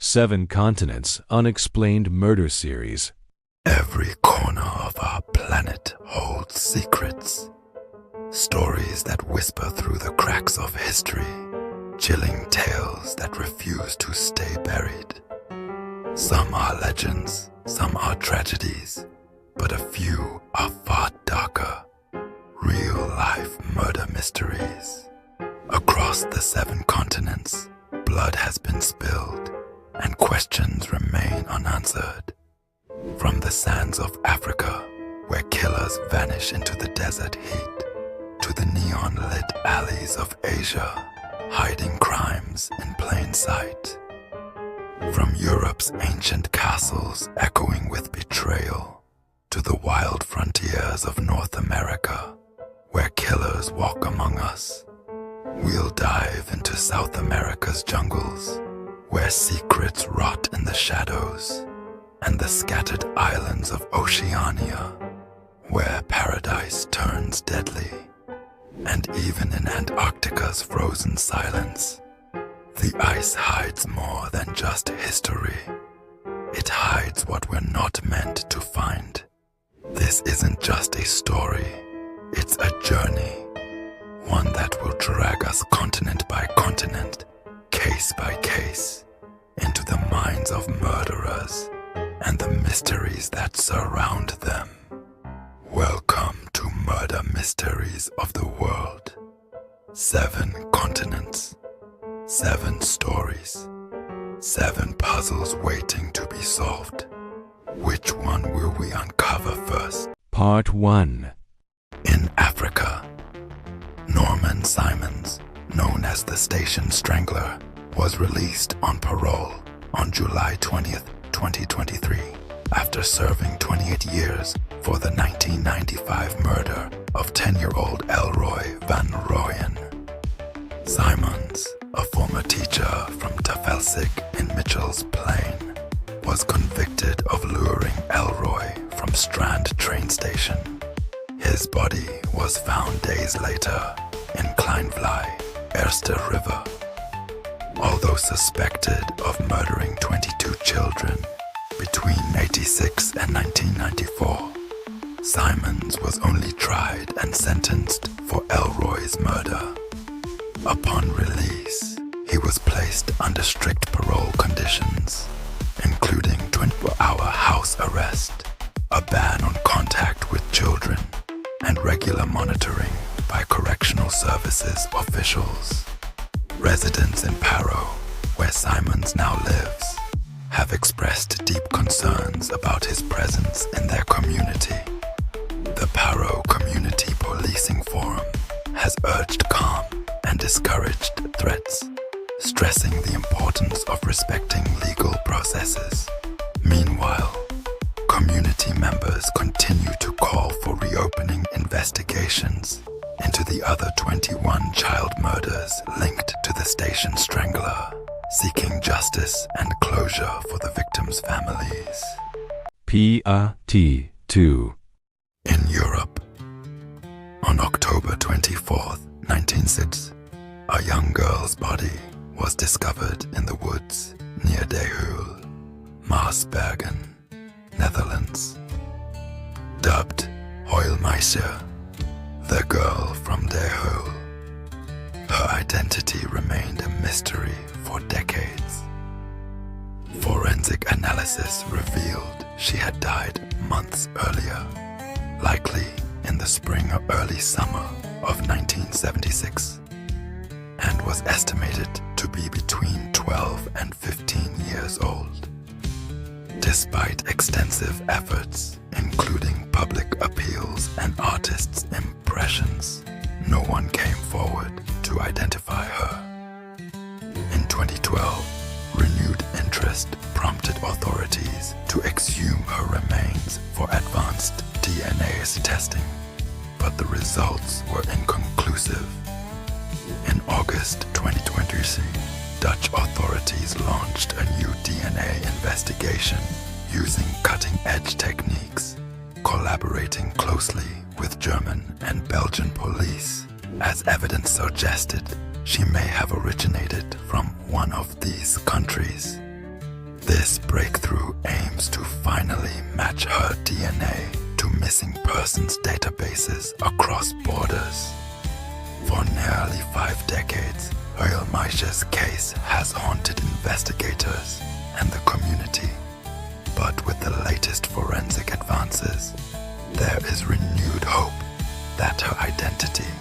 7 Continents Unexplained Murder Series. Every corner of our planet holds secrets. Stories that whisper through the cracks of history. Chilling tales that refuse to stay buried. Some are legends, some are tragedies, but a few are far darker. Real-life murder mysteries. Across the 7 continents, blood has been spilled, and questions remain unanswered. From the sands of Africa, where killers vanish into the desert heat, to the neon-lit alleys of Asia, hiding crimes in plain sight. From Europe's ancient castles echoing with betrayal, to the wild frontiers of North America, where killers walk among us, we'll dive into South America's jungles, where secrets rot in the shadows, and the scattered islands of Oceania, where paradise turns deadly. And even in Antarctica's frozen silence, the ice hides more than just history. It hides what we're not meant to find. This isn't just a story, it's a journey. One that will drag us continent by continent, case by case, into the minds of murderers and the mysteries that surround them. Welcome to Murder Mysteries of the World. 7 continents, 7 stories, 7 puzzles waiting to be solved. Which one will we uncover first? Part 1. In Africa, Norman Simons, known as the Station Strangler, was released on parole on July 20th, 2023, after serving 28 years for the 1995 murder of 10-year-old Elroy Van Rooyen. Simons, a former teacher from Tafelsig in Mitchell's Plain, was convicted of luring Elroy from Strand train station. His body was found days later in Kleinvlei, Erste River. Although suspected of murdering 22 children between 86 and 1994, Simons was only tried and sentenced for Elroy's murder. Upon release, he was placed under strict parole conditions, including 24-hour house arrest, a ban on contact with children, and regular monitoring by correctional services officials. Residents in Paro, where Simons now lives, have expressed deep concerns about his presence in their community. The Paro Community Policing Forum has urged calm and discouraged threats, stressing the importance of respecting legal processes. Meanwhile, community members continue to call for reopening investigations into the other 21 child murders linked to the Station Strangler, seeking justice and closure for the victims' families. Part 2. In Europe, on October 24th, 1906, a young girl's body was discovered in the woods near De Huel, Maasbergen, Netherlands. Dubbed Huilmeisje, the girl from De Huel, her identity remained a mystery for decades. Forensic analysis revealed she had died months earlier, likely in the spring or early summer of 1976, and was estimated to be between 12 and 15 years old. Despite extensive efforts, including public appeals and artists' impressions, no one came forward to identify her. In 2012, renewed interest prompted authorities to exhume her remains for advanced DNA testing, but the results were inconclusive. In August 2023, Dutch authorities launched a new DNA investigation using cutting-edge techniques, collaborating closely with German and Belgian police, as evidence suggested she may have originated from one of these countries. This breakthrough aims to finally match her DNA to missing persons databases across borders. For nearly 5 decades, Maisha's case has haunted investigators and the community. But with the latest forensic advances, there is renewed hope that her identity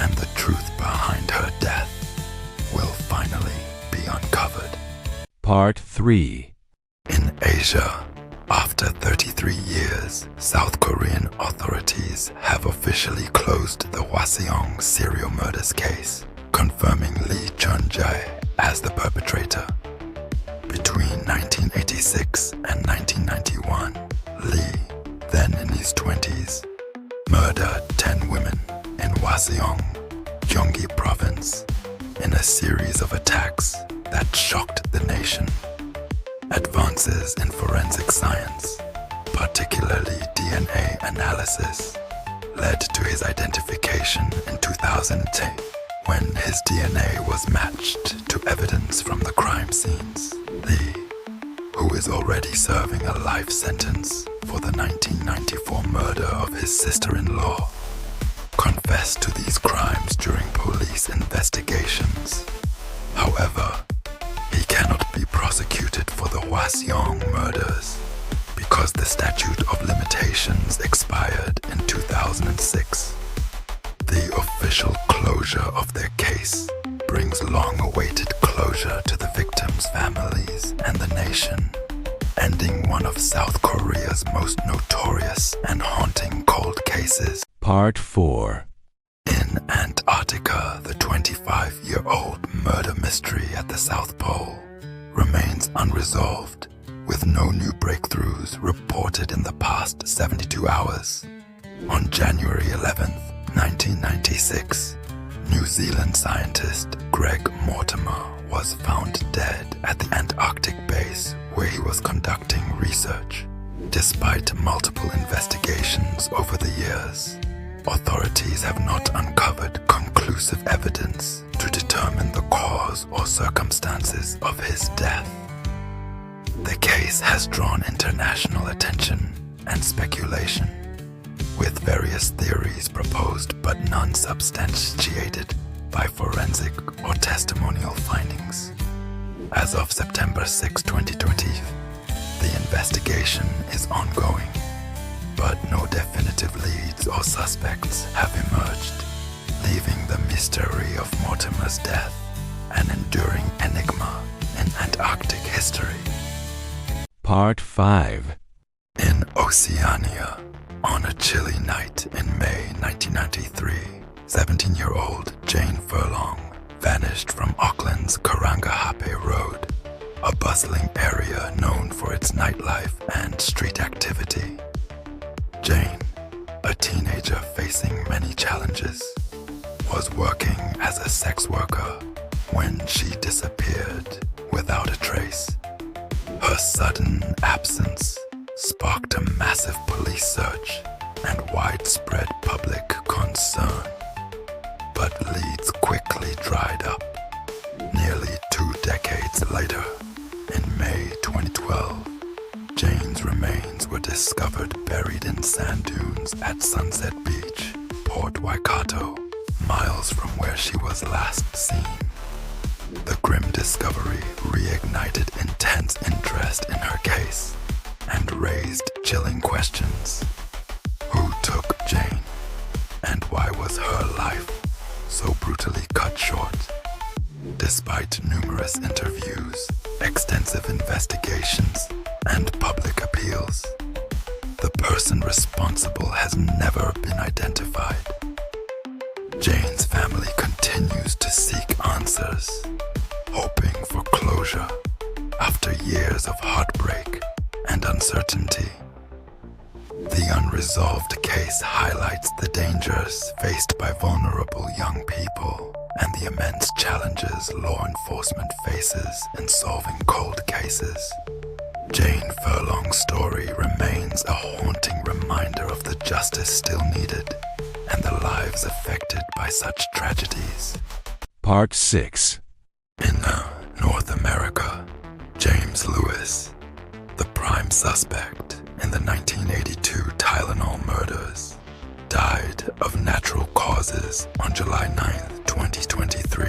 and the truth behind her death will finally be uncovered. Part 3. In Asia, after 33 years, South Korean authorities have officially closed the Hwaseong serial murders case, confirming Lee Chun-jae as the perpetrator. Between 1986 and 1991, Lee, then in his 20s, murdered 10 women in Hwaseong, Gyeonggi Province, in a series of attacks that shocked the nation. Advances in forensic science, particularly DNA analysis, led to his identification in 2010 when his DNA was matched to evidence from the crime scenes. Lee, who is already serving a life sentence for the 1994 murder of his sister-in-law, confessed to these crimes during police investigations. However, he cannot be prosecuted for the Hwaseong murders because the statute of limitations expired in 2006. The official closure of their case brings long-awaited closure to the victims' families and the nation, ending one of South Korea's most notorious and haunting cold cases. Part 4. In Antarctica, the 25-year-old murder mystery at the South Pole remains unresolved, with no new breakthroughs reported in the past 72 hours. On January 11th, 1996, New Zealand scientist Greg Mortimer was found dead at the Antarctic base where he was conducting research. Despite multiple investigations over the years, authorities have not uncovered conclusive evidence to determine the cause or circumstances of his death. The case has drawn international attention and speculation, with various theories proposed but none substantiated by forensic or testimonial findings. As of September 6, 2020, the investigation is ongoing, but no definitive leads or suspects have emerged, leaving the mystery of Mortimer's death an enduring enigma in Antarctic history. Part 5. In Oceania, on a chilly night in May 1993, 17-year-old Jane Furlong vanished from Auckland's Karangahape Road, a bustling area known for its nightlife and street activity. Jane, a teenager facing many challenges, was working as a sex worker when she disappeared without a trace. Her sudden absence sparked a massive police search and widespread public concern. But leads quickly dried up. Nearly 2 decades later, in May 2012, Jane's remains were discovered buried in sand dunes at Sunset Beach, Port Waikato, miles from where she was last seen. The grim discovery reignited intense interest in her case and raised chilling questions. Who took Jane? And why was her life so brutally cut short? Despite numerous interviews, extensive investigations, and public appeals, the person responsible has never been identified. Jane's family continues to seek answers, hoping for closure after years of heartbreak and uncertainty. The unresolved case highlights the dangers faced by vulnerable young people and the immense challenges law enforcement faces in solving cold cases. Jane Furlong's story remains a haunting reminder of the justice still needed and the lives affected by such tragedies. Part 6. In North America, James Lewis, the prime suspect in the 1982 Tylenol murders, died of natural causes on July 9, 2023,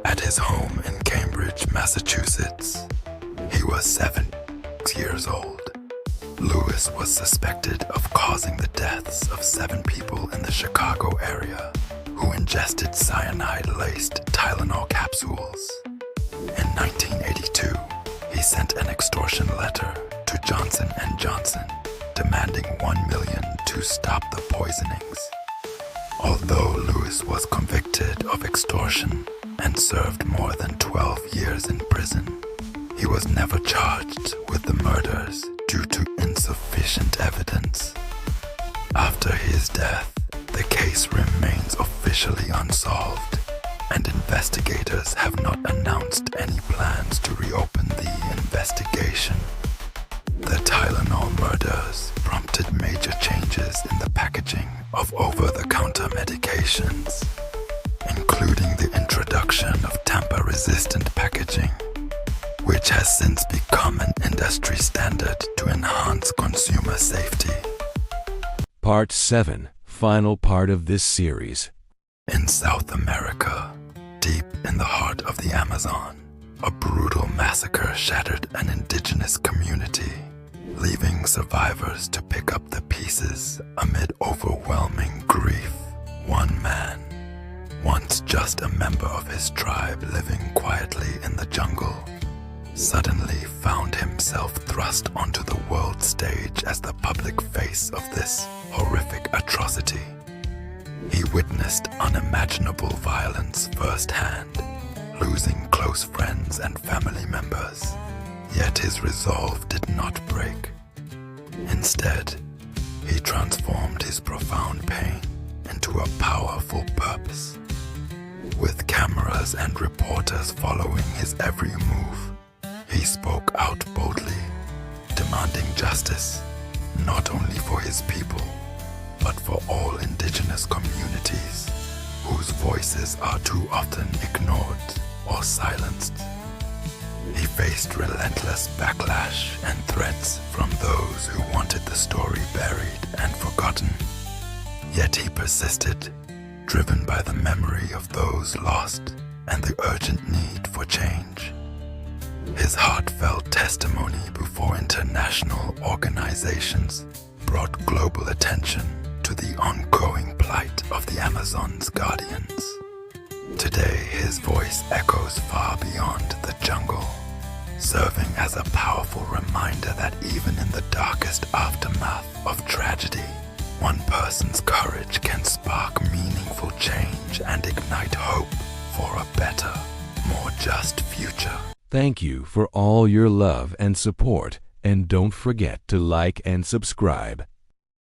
at his home in Cambridge, Massachusetts. He was 7 years old. Lewis was suspected of causing the deaths of 7 people in the Chicago area who ingested cyanide-laced Tylenol capsules. In 1982, he sent an extortion letter to Johnson & Johnson demanding $1 million to stop the poisonings. Although Lewis was convicted of extortion and served more than 12 years in prison, he was never charged with the murders due to insufficient evidence. After his death, the case remains officially unsolved, and investigators have not announced any plans to reopen the investigation. The Tylenol murders prompted major changes in the packaging of over-the-counter medications, including the introduction of tamper-resistant packaging, which has since become an industry standard to enhance consumer safety. Part 7, final part of this series. In South America, deep in the heart of the Amazon, a brutal massacre shattered an indigenous community, leaving survivors to pick up the pieces amid overwhelming grief. One man, once just a member of his tribe living quietly in the jungle, suddenly found himself thrust onto the world stage as the public face of this horrific atrocity. He witnessed unimaginable violence firsthand, losing close friends and family members. Yet his resolve did not break. Instead, he transformed his profound pain into a powerful purpose. With cameras and reporters following his every move, he spoke out boldly, demanding justice, not only for his people, but for all indigenous communities whose voices are too often ignored or silenced. He faced relentless backlash and threats from those who wanted the story buried and forgotten. Yet he persisted, driven by the memory of those lost and the urgent need for change. His heartfelt testimony before international organizations brought global attention to the ongoing plight of the Amazon's guardians. Today, his voice echoes far beyond the jungle, serving as a powerful reminder that even in the darkest aftermath of tragedy, one person's courage can spark meaningful change and ignite hope for a better, more just future. Thank you for all your love and support, and don't forget to like and subscribe.